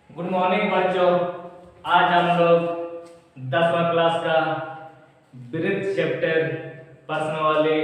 Good morning बच्चों। आज हम लोग 10वां क्लास का वृत्त चैप्टर प्रश्नावली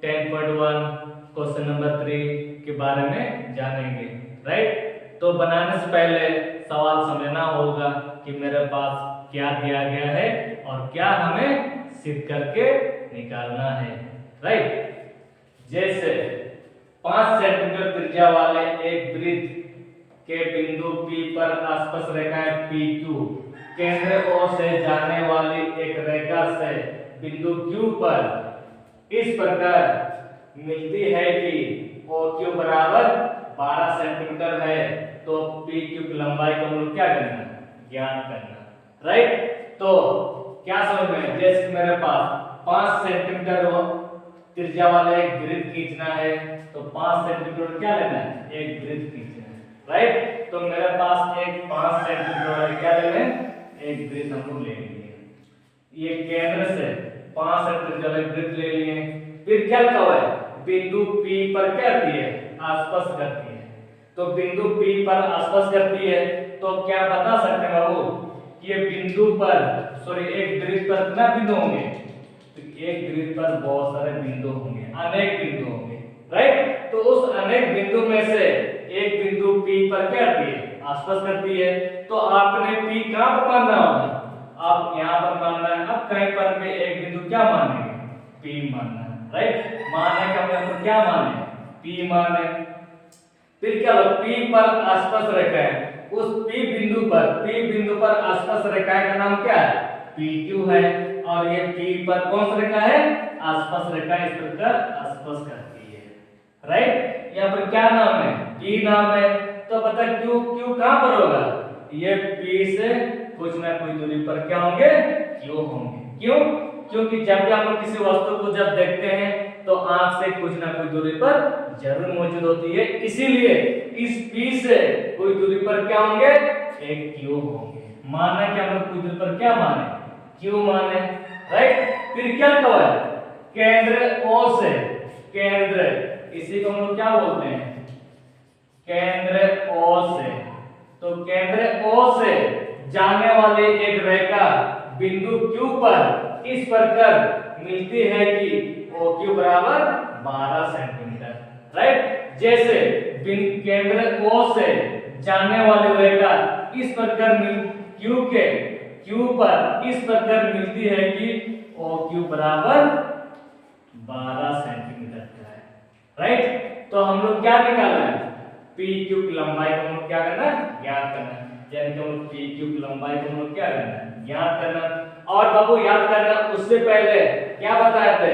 10.1 क्वेश्चन नंबर 3 के बारे में जानेंगे। राइट, तो बनाने से पहले सवाल समझना होगा कि मेरे पास क्या दिया गया है और क्या हमें सिद्ध करके निकालना है। राइट, जैसे 5 सेंटीमीटर त्रिज्या वाले एक वृत्त के बिंदु P पर आसपास रेखाएं PQ, केंद्र O से जाने वाली एक रेखा से बिंदु Q पर इस प्रकार मिलती है कि OQ बराबर 12 सेंटीमीटर है, तो PQ की लंबाई का मूल्य क्या करना, ज्ञात करना। राइट, तो क्या समझ में, जैसे कि मेरे पास 5 सेंटीमीटर त्रिज्या वाला एक वृत्त खींचना है, तो 5 सेंटीमीटर क्या लेना है, एक वृत्त खींचना है। राइट, तो मेरे पास एक 5 सेंटीमीटर वाला क्या ले लें, एक वृत्त हम लोग ले लिए। ये केंद्र से 5 सेंटीमीटर वाला वृत्त ले लिए। फिर क्या कहा है, बिंदु P पर क्या करती है, आसपास करती है। तो बिंदु P पर आसपास करती है, तो क्या बता सकते हैं बाबू कि ये बिंदु पर एक वृत्त पर कितना बिंदु होंगे, तो एक वृत्त पर बहुत सारे बिंदु होंगे, अनेक बिंदु होंगे। राइट, तो उस अनेक बिंदु में से एक बिंदु P पर क्या करती है, आसपास करती है। तो आपने P कहां पर मानना होगा, आप यहां पर मानना है। अब कहीं पर भी एक बिंदु क्या मानेंगे, P मानना है। राइट, माने का मतलब क्या माने, P माने। फिर क्या होगा, P पर आसपास रेखा है, उस P बिंदु पर आसपास रेखा का नाम क्या है, PQ है। और ये P पर कौन सा रेखा है, आसपास रेखा, इस प्रकार आसपास करती है। राइट, यहाँ पर क्या नाम है, P नाम है। तो बता Q कहां पर होगा, ये P से कुछ ना कुछ दूरी पर क्या होंगे, Q होंगे। क्यों, क्योंकि जब भी हम किसी वस्तु को जब देखते हैं तो आंख से कुछ ना कुछ दूरी पर जरूर मौजूद होती है, इसीलिए इस P से कोई दूरी पर क्या होंगे, एक Q होंगे। माना कि हम लोग कुछ दूरी पर क्या माने, Q माने। राइट, फिर क्या कहा है, केंद्र O से, केंद्र, इसी को हम लोग क्या बोलते हैं, केंद्र O से। तो केंद्र O से जाने वाली एक रेखा बिंदु Q पर इस प्रकार मिलती है कि OQ बराबर 12 सेंटीमीटर। राइट, जैसे केंद्र O से जाने वाली रेखा इस प्रकार Q पर इस प्रकार मिलती है कि OQ बराबर 12 सेंटीमीटर का है। राइट, तो हम लोग क्या निकालना है, PQ की लंबाई को हम लोग क्या करना है, ज्ञात करना है। यानी कि हम लोग PQ की लंबाई को हम लोग क्या करना है, ज्ञात करना। और बाबू याद करना, उससे पहले क्या बताए थे,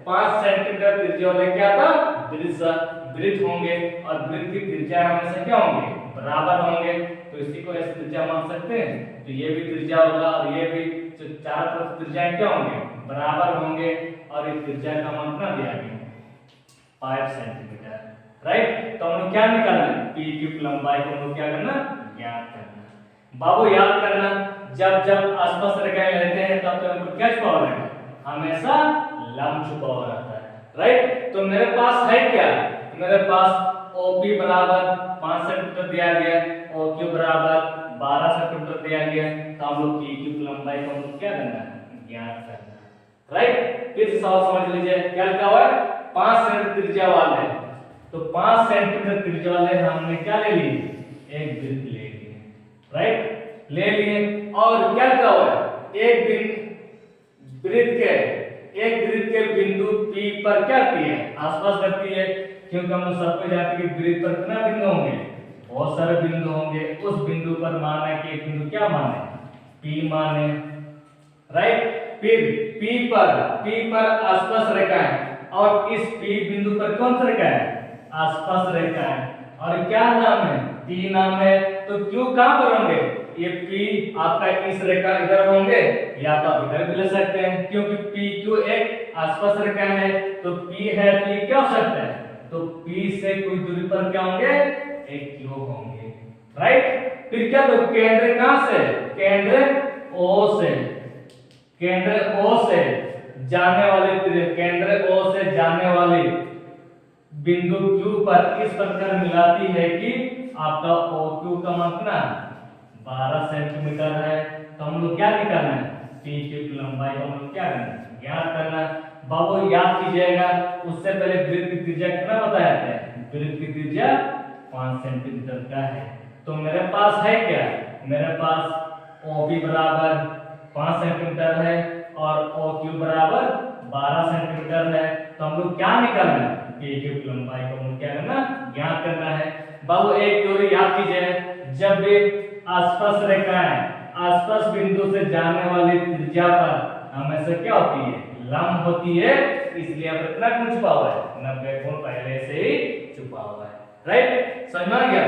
5 सेंटीमीटर त्रिज्या वाले क्या था, वृत्त होंगे, और वृत्त की त्रिज्या हमेशा क्या होंगे, बराबर होंगे। तो इसी को ऐसे त्रिज्या मान सकते हैं। तो ये भी त्रिज्या होगा और ये भी, तो चारों तरफ त्रिज्याएं क्या होंगे, बराबर होंगे। और इस त्रिज्या का मान कितना दिया गया, 5 सेंटीमीटर। राइट, तो हम लोग क्या निकालना है, PQ की लंबाई को हम लोग क्या करना, ज्ञात करना। बाबू याद करना, जब आसपास रेखाएं लेते हैं तब तो हमको क्या छुपा रहेगा, हमेशा लंब छुपा हुआ रहता है। राइट, तो मेरे पास है क्या, मेरे पास OP बराबर 5 सेंटीमीटर दिया गया, OQ बराबर 12 सेंटीमीटर दिया गया। तो हम लोग PQ की लंबाई को हम लोग क्या करना है, ज्ञात करना। राइट, फिर से सवाल समझ लीजिए, क्या लिखा हुआ है, 5 सेंटीमीटर त्रिज्या वाले, तो 5 सेंटीमीटर त्रिज्या वाले हमने क्या ले लिए, एक वृत्त ले लिए। राइट, ले लिए। और क्या लिखा हुआ है, एक वृत्त के बिंदु P पर क्या करती है, आसपास करती है। क्योंकि हम सबको जानते हैं कि वृत्त पर कितना बिंदु होंगे, बहुत सारे बिंदु होंगे। उस बिंदु पर माना कि एक बिंदु क्या माने, P माने। राइट, फिर P पर आसपास रेखा है, और इस P बिंदु पर कौन सा रेखा है, आसपास रेखा है। और क्या नाम है, P नाम है। तो Q कहां पर होंगे, ये P आपका इस रेखा इधर होंगे, या तो आप इधर भी ले सकते हैं, क्योंकि PQ एक आसपास रेखा है। तो P है, तो ये क्या हो सकता है, तो P से कुछ दूरी पर क्या होंगे, एक Q होंगे। राइट, फिर क्या, तो केंद्र कहां से, केंद्र O से जाने वाली बिंदु Q पर इस प्रकार मिलाती है कि आपका OQ का मान कितना, 12 सेंटीमीटर है, तो हम लोग क्या निकालना है, पी क्यू की लंबाई को हम लोग क्या करना है, ज्ञात करना है। बाबू याद कीजिएगा, उससे पहले वृत्त की त्रिज्या कितना बताया था, वृत्त की त्रिज्या 5 सेंटीमीटर का है। तो मेरे पास है क्या, मेरे पास OP बराबर 5 सेंटीमीटर है और OQ बराबर 12 सेंटीमीटर है। तो हम लोग क्या निकालना है, PQ की लंबाई को हम लोग क्या करना, ज्ञात करना है। बाबू एक थ्योरी याद कीजिए, जब भी आसपास रेखाएं आसपास बिंदु से जाने वाली त्रिज्या पर हमेशा क्या होती है, लंब होती है, इसलिए अब इतना क्यों छुपा हुआ है, 90 कोण पहले से ही छुपा हुआ है। राइट, समझ में आ गया।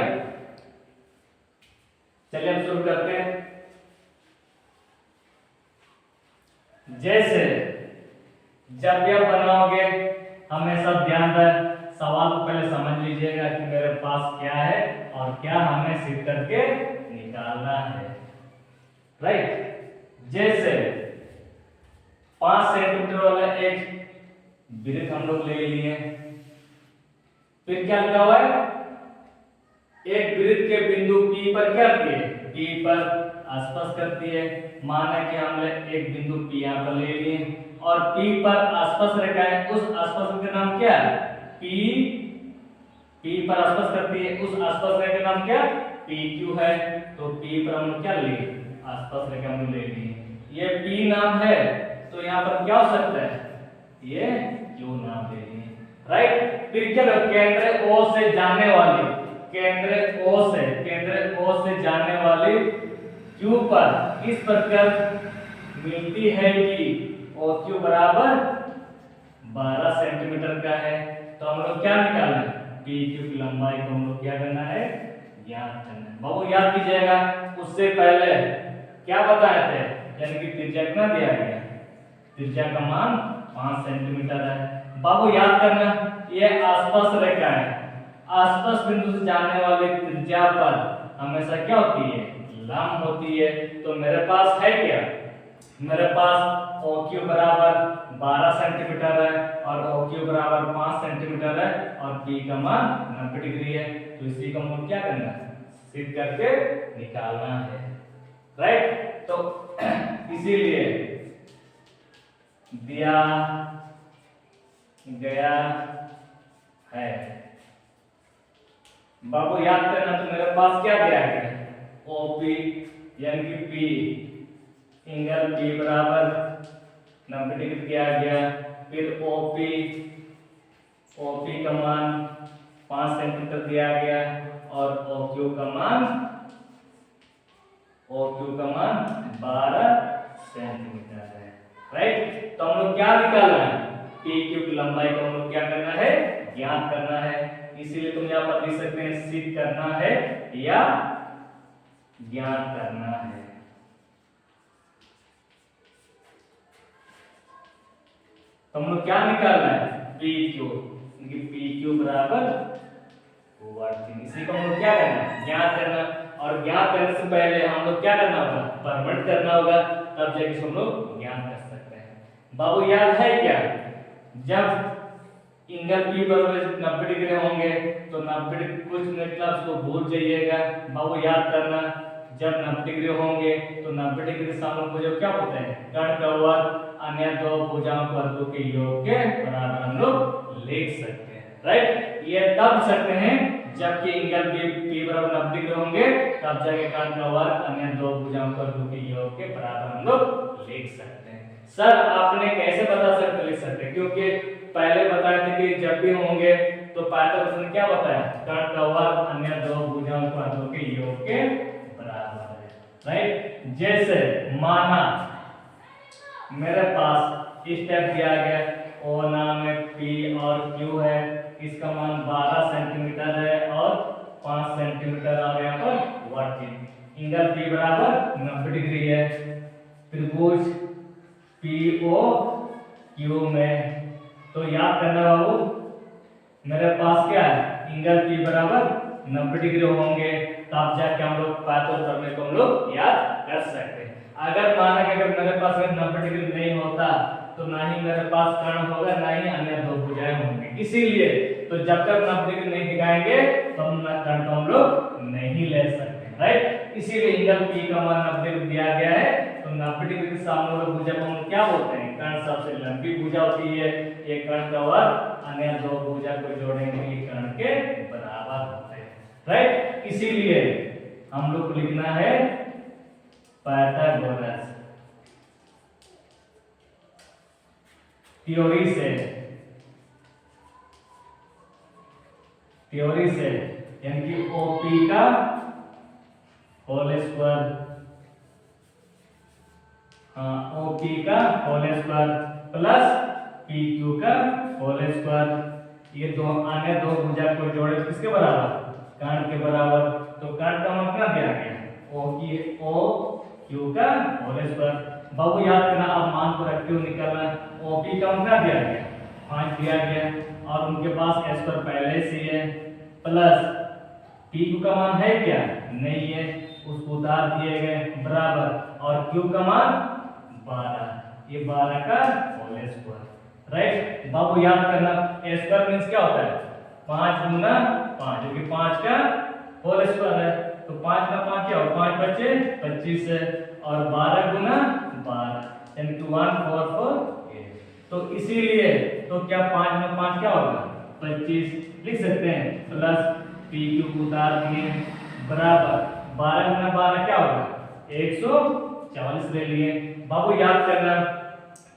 चलिए अब शुरू करते हैं। जैसे जब भी आप बनाओगे हमेशा ध्यान रहे, सवाल को पहले समझ लीजिएगा कि मेरे पास क्या है और क्या हमें सिद्ध करके निकालना है। राइट, जैसे 5 सेंटीमीटर वाला एक वृत्त हम लोग ले लिए, फिर क्या लिखा हुआ है, एक वृत्त के बिंदु P पर क्या करती है, P पर आसपास करती है। माना कि हमने एक बिंदु P यहाँ पर ले लिए और P पर आसपास रखा है, उस आसपास का नाम क्या है, P पर आसपास करती है, उस आसपास रेखा का नाम क्या, PQ है। तो P पर हम क्या लिए, आसपास रेखा हम ले लिए, ये P नाम है, तो यहाँ पर क्या हो सकता है, ये Q नाम ले लिए। राइट, फिर क्या, केंद्र O से जाने वाली, केंद्र O से जाने वाली Q पर इस प्रकार मिलती है कि OQ बराबर 12 सेंटीमीटर का है। तो हम लोग क्या निकालना है, PQ की लंबाई को हम लोग क्या करना है, ज्ञात करना है। बाबू याद कीजिएगा, उससे पहले क्या बताए थे, यानी कि त्रिज्या कितना दिया गया, त्रिज्या का मान 5 सेंटीमीटर है। बाबू याद करना, ये आसपास रेखा है, आसपास बिंदु से जाने वाली त्रिज्या पर हमेशा क्या होती है, लंब होती है। तो मेरे पास है क्या, मेरे पास OQ बराबर 12 सेंटीमीटर है और OQ बराबर 5 सेंटीमीटर है और P का मान 90 डिग्री है। तो इसी को हम क्या करना है, सिद्ध करके निकालना है। राइट, तो इसीलिए दिया गया है। बाबू याद करना, तो मेरे पास क्या दिया गया है, OP यानी कि P, एंगल P बराबर 90 डिग्री दिया गया। फिर OP का मान 5 सेंटीमीटर दिया गया और OQ का मान 12 सेंटीमीटर है। राइट, तो हम लोग क्या निकालना है, PQ की लंबाई को हम लोग क्या करना है, ज्ञात करना है। इसीलिए तुम यहाँ पर लिख सकते हैं, सिद्ध करना है या ज्ञात करना है। तो हम लोग क्या निकालना है, PQ, PQ बराबर 1, इसी को हम लोग क्या करना है, ज्ञात करना। और ज्ञात करने से पहले हम लोग क्या करना होगा, प्रमाणित करना होगा, तब जाके हम लोग ज्ञात कर सकते हैं। बाबू याद है क्या, जब एंगल P बराबर 90 डिग्री होंगे तो 90 डिग्री कुछ मिनट का उसको भूल जाइएगा। बाबू याद करना, जब 90 डिग्री होंगे तो 90 डिग्री से हम लोग को जो क्या होता है, कर्ण का वर्ग अन्य दो भुजाओं के वर्गों के योग के बराबर हम लोग लिख सकते हैं। राइट, ये तब सकते हैं जबकि एंगल P बराबर 90 डिग्री होंगे, तब जाके कर्ण का वर्ग अन्य दो भुजाओं के वर्गों के योग के बराबर हम लोग लिख सकते हैं। सर आपने कैसे बता सकते, लिख सकते, क्योंकि पहले बताए थे कि जब भी होंगे तो पाइथागोरस ने क्या बताया, कर्ण का वर्ग अन्य दो भुजाओं के वर्गों के योग के बराबर है। राइट, जैसे माना मेरे पास स्टेप दिया गया, O नाम है, P और Q है, इसका मान 12 सेंटीमीटर है और 5 सेंटीमीटर और यहाँ पर वर्टिकल। एंगल P बराबर 90 डिग्री है। त्रिभुज POQ में, तो याद करना बाबू, मेरे पास क्या है, एंगल P बराबर 90 डिग्री होंगे, तब जाके हम लोग पाइथागोरस प्रमेय को हम लोग याद कर सकते हैं। अगर माना कि अगर मेरे पास 90 डिग्री नहीं होता तो ना ही मेरे पास कर्ण होगा, ना ही अन्य दो भुजाएं होंगी। इसीलिए तो जब तक 90 डिग्री नहीं दिखाएंगे तो हम कर्ण को हम लोग नहीं ले सकते। राइट, इसीलिए एंगल P का मान 90 दिया गया है। तो 90 डिग्री के सामने वाले भुजा को हम क्या बोलते हैं? कर्ण सबसे लंबी भुजा होती है। ये कर्ण का वर्ग अन्य दो भुजा को जोड़ेंगे ये कर्ण के बराबर होते हैं, राइट। इसीलिए हम लोग को लिखना है पाइथागोरस थ्योरी से यानी कि OP का होल स्क्वायर, OP का होल स्क्वायर प्लस PQ का होल स्क्वायर, ये दो अन्य दो भुजा को जोड़े किसके बराबर? कर्ण के बराबर। तो कर्ण का मान कितना दिया गया? OQ का होल स्क्वायर। बाबू याद करना, अब मान को रखते हुए निकालना। OP का मान क्या दिया गया? 5 दिया गया और उनके पास s पर पहले से है, प्लस PQ का मान है क्या? नहीं है, उसको उतार दिए गए बराबर, और Q का मान 12, ये 12 का होल स्क्वायर, राइट। बाबू याद करना, s स्क्वायर मींस क्या होता है? 5 गुना 5, जो कि 5 का होल स्क्वायर है। तो 5 गुना 5 क्या होगा? 5 बचे 25 है, और 12 गुना 12 यानी कि 1448। तो इसीलिए तो क्या 5 में 5 क्या होगा? 25 लिख सकते हैं, प्लस PQ को उतार दिए बराबर 12 गुना 12 क्या होगा? 144 ले लिए। बाबू याद करना,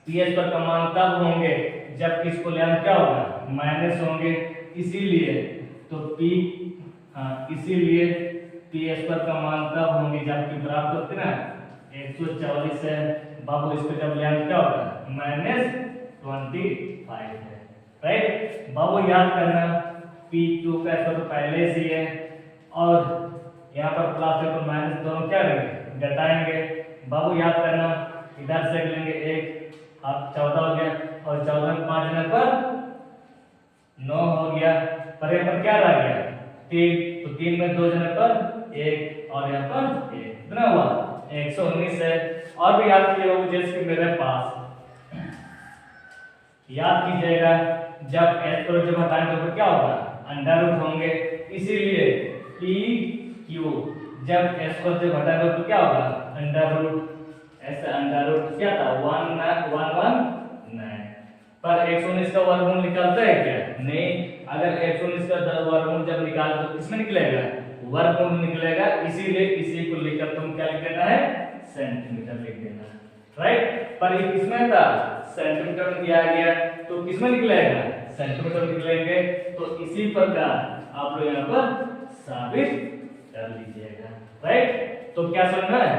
PS पर का मान तब होंगे जब किसको लेंथ क्या होगा? माइनस होंगे। इसीलिए तो इसीलिए PS पर का मान तब होंगे जबकि बराबर होते ना 144 है। बाबू इसको जब लेंथ क्या होगा? -25 है, राइट। बाबू याद करना, PQ का स्क्वायर तो पहले से है, और यहाँ पर प्लस और माइनस दोनों क्या रहेंगे? घटाएंगे। बाबू याद करना, इधर से लेंगे 1, अब 14 हो गया, और 14 में 5 जने पर 9 हो गया, पर यहाँ पर क्या रह गया? 3, तो 3 में 2 जने पर 1, और यहाँ पर 1, कितना हुआ? 119 है। और भी याद कीजिए बाबू, जैसे कि मेरे पास याद कीजिएगा, जब s पर जब हटाएंगे तो क्या होगा? अंडर रूट होंगे। इसीलिए PQ जब s पर जब हटाएंगे तो क्या होगा? अंडर रूट, ऐसे अंडर रूट क्या था? 119, पर 119 का वर्गमूल निकालता है क्या? नहीं। अगर 119 का वर्गमूल जब निकालो तो किसमें निकलेगा? वर्गमूल निकलेगा। इसीलिए इसी को लेकर तुम क्या लिख देना है? सेंटीमीटर लिख देना, राइट। पर ये किसमें था? सेंटीमीटर में दिया गया, तो किसमें निकलेगा? सेंटीमीटर निकलेंगे। तो इसी प्रकार आप लोग यहाँ पर साबित कर लीजिएगा, राइट। तो क्या समझना है?